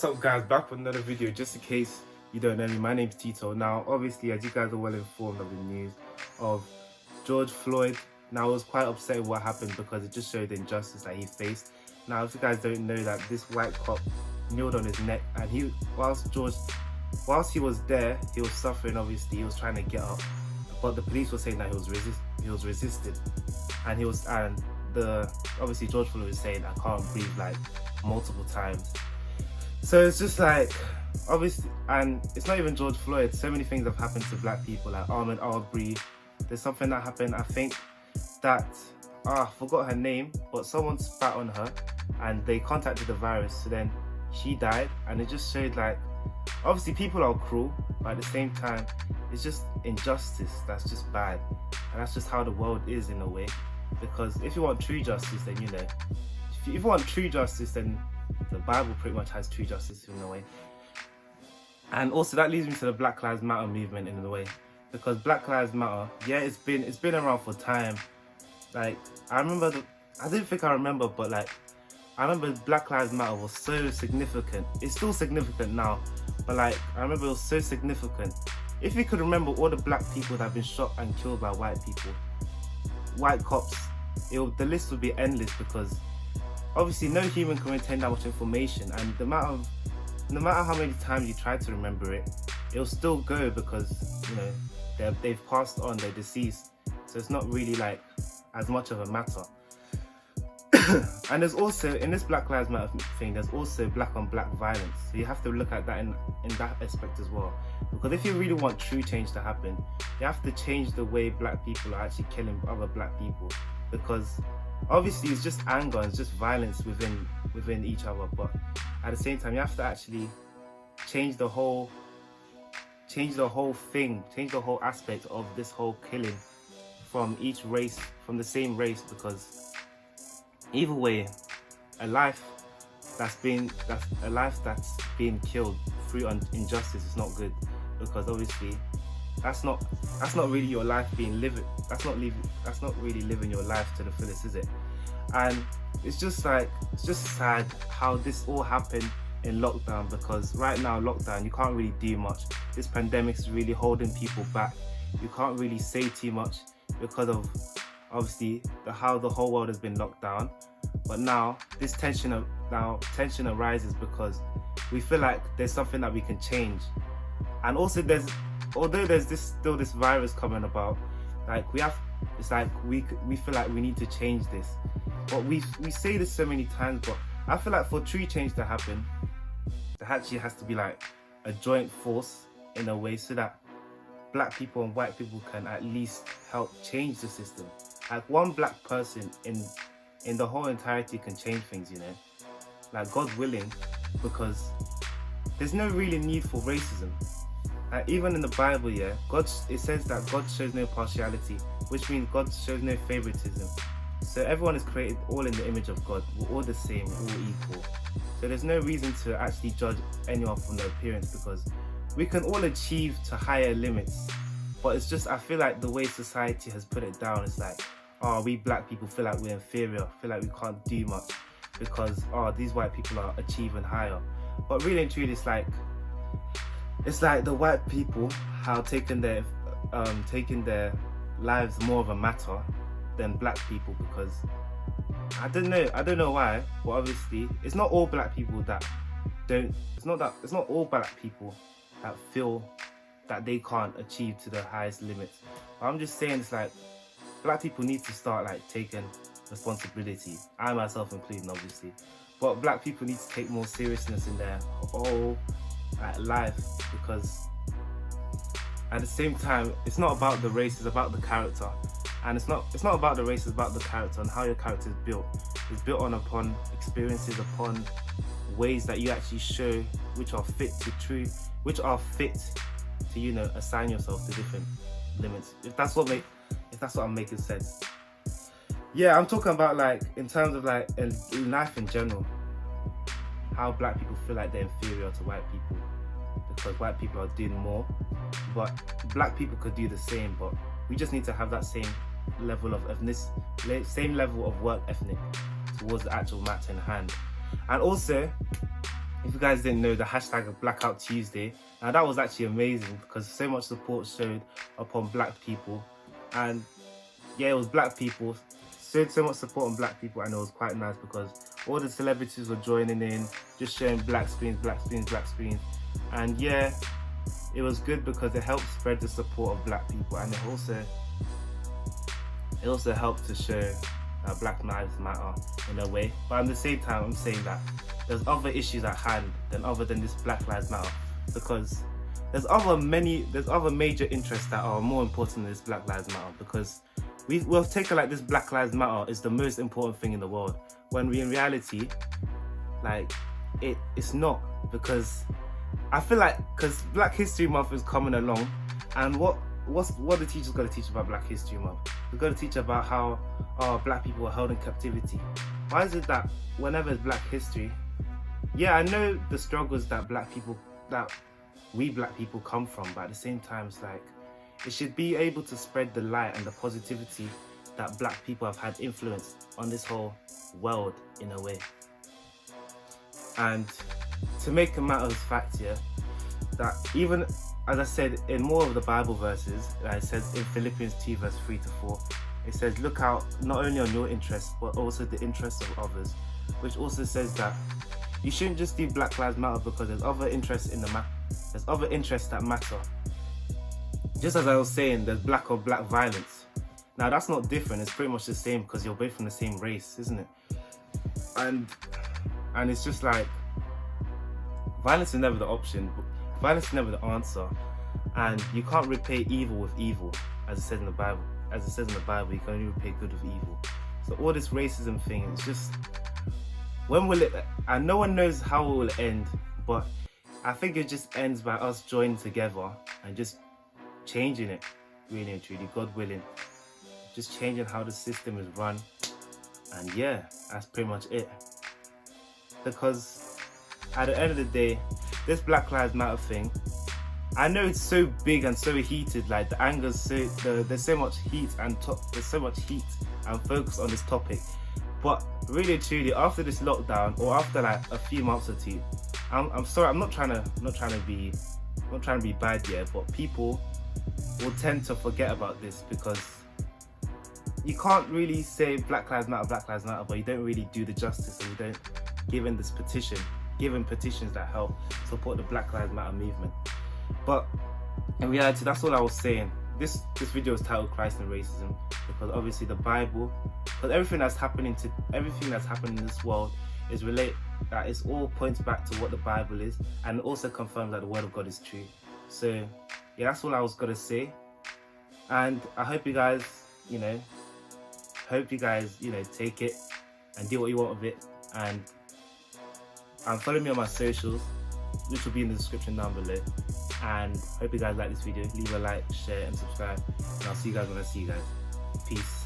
What's up guys, back with another video. Just in case you don't know me, my name's Tito. Now obviously, as you guys are well informed of the news of George Floyd, now I was quite upset with what happened because it just showed the injustice that he faced. Now if you guys don't know, that this white cop kneeled on his neck, and whilst he was there, he was suffering. Obviously he was trying to get up, but the police were saying that he was resisted, and obviously George Floyd was saying, "I can't breathe," like multiple times. So it's just like, obviously, and it's not even George Floyd. So many things have happened to black people, like Ahmaud Arbery. There's something that happened, I think that, I forgot her name, but someone spat on her and they contacted the virus, so then she died. And it just showed, like, obviously people are cruel, but at the same time, it's just injustice that's just bad. And that's just how the world is in a way. Because if you want true justice, then, if you want true justice, then the Bible pretty much has true justice in a way. And also that leads me to the Black Lives Matter movement in a way, because Black Lives Matter, yeah, it's been around for time. Like, I didn't think I remember, but like, I remember Black Lives Matter was so significant. It's still significant now, but like, I remember it was so significant. If you could remember all the black people that have been shot and killed by white people, white cops, the list would be endless, because obviously no human can retain that much information, and no matter how many times you try to remember it, it'll still go, because they've passed on, they're deceased, so it's not really like as much of a matter. And there's also, in this Black Lives Matter thing, there's also black on black violence, so you have to look at that in that aspect as well, because if you really want true change to happen, you have to change the way black people are actually killing other black people, because obviously it's just anger, it's just violence within each other, but at the same time you have to actually change the whole thing, change the whole aspect of this whole killing from each race, from the same race, because either way, a life that's being killed through injustice is not good, because obviously that's not really your life being lived. That's not really living your life to the fullest, is it? And it's just sad how this all happened in lockdown, because right now lockdown, you can't really do much. This pandemic is really holding people back. You can't really say too much because of obviously how the whole world has been locked down. But now this tension arises because we feel like there's something that we can change. And also although there's still this virus coming about, like we feel like we need to change this. But we say this so many times, but I feel like for true change to happen, there actually has to be like a joint force in a way, so that black people and white people can at least help change the system. Like one black person in the whole entirety can change things, like God willing, because there's no really need for racism. Like even in the Bible, it says that God shows no partiality, which means God shows no favoritism. So everyone is created all in the image of God. We're all the same, we're all equal. So there's no reason to actually judge anyone from their appearance, because we can all achieve to higher limits. But it's just, I feel like the way society has put it down, it's like, we black people feel like we're inferior, feel like we can't do much because these white people are achieving higher. But really and truly, it's like the white people have taken their lives more of a matter than black people, because I don't know why, but obviously it's not all black people it's not all black people that feel that they can't achieve to the highest limits. But I'm just saying, it's like black people need to start like taking responsibility, I myself including obviously, but black people need to take more seriousness in their whole life, because at the same time it's not about the race, it's about the character. And it's not about the race, it's about the character and how your character is built. It's built upon experiences, upon ways that you actually show which are fit to assign yourself to different limits. If that's what I'm making sense. Yeah, I'm talking about like in terms of like in life in general, how black people feel like they're inferior to white people because white people are doing more, but black people could do the same, but we just need to have that same level of same level of work ethic towards the actual matter in hand. And also if you guys didn't know, the hashtag of Blackout Tuesday. Now that was actually amazing because so much support showed upon black people, and yeah, it was black people, showed so much support on black people, and it was quite nice because all the celebrities were joining in, just showing black screens, and yeah, it was good because it helped spread the support of black people, and it also helped to show that Black Lives Matter in a way. But at the same time, I'm saying that there's other issues at hand other than this Black Lives Matter, because there's other major interests that are more important than this Black Lives Matter, because we'll take it like this Black Lives Matter is the most important thing in the world, when in reality, like, it's not. Because I feel like, because Black History Month is coming along, and what the teacher's got to teach about Black History Month? They're going to teach about how black people were held in captivity. Why is it that whenever it's Black History, yeah, I know the struggles that we black people come from, but at the same time, it's like, it should be able to spread the light and the positivity that black people have had influence on this whole world in a way. And to make a matter of fact, yeah, that even, as I said, in more of the Bible verses, it says in Philippians 2 verse 3 to 4, it says, look out not only on your interests, but also the interests of others, which also says that you shouldn't just do Black Lives Matter because there's other interests there's other interests that matter. Just as I was saying, there's black on black violence. Now that's not different, it's pretty much the same because you're both from the same race, isn't it? And it's just like, violence is never the option, violence is never the answer, and you can't repay evil with evil, as it says in the Bible. As it says in the Bible, you can only repay good with evil. So all this racism thing, it's just, when will it, and no one knows how it will end, but I think it just ends by us joining together and just changing it, really and truly, God willing. Just changing how the system is run, and yeah, that's pretty much it. Because at the end of the day, this Black Lives Matter thing, I know it's so big and so heated, like the anger's there's so much heat and focus on this topic. But really and truly, after this lockdown, or after like a few months or two, I'm sorry, I'm not trying to be bad yet, but people will tend to forget about this, because you can't really say Black Lives Matter, but you don't really do the justice, and you don't give in petitions that help support the Black Lives Matter movement. But in reality, that's all I was saying. This video is titled Christ and Racism, because obviously the Bible, because everything that's happening in this world is that it all points back to what the Bible is, and it also confirms that the Word of God is true. So yeah, that's all I was gonna say, and I hope you guys, take it and do what you want with it, and follow me on my socials, which will be in the description down below. And hope you guys like this video. Leave a like, share and subscribe, and I'll see you guys when I see you guys. Peace.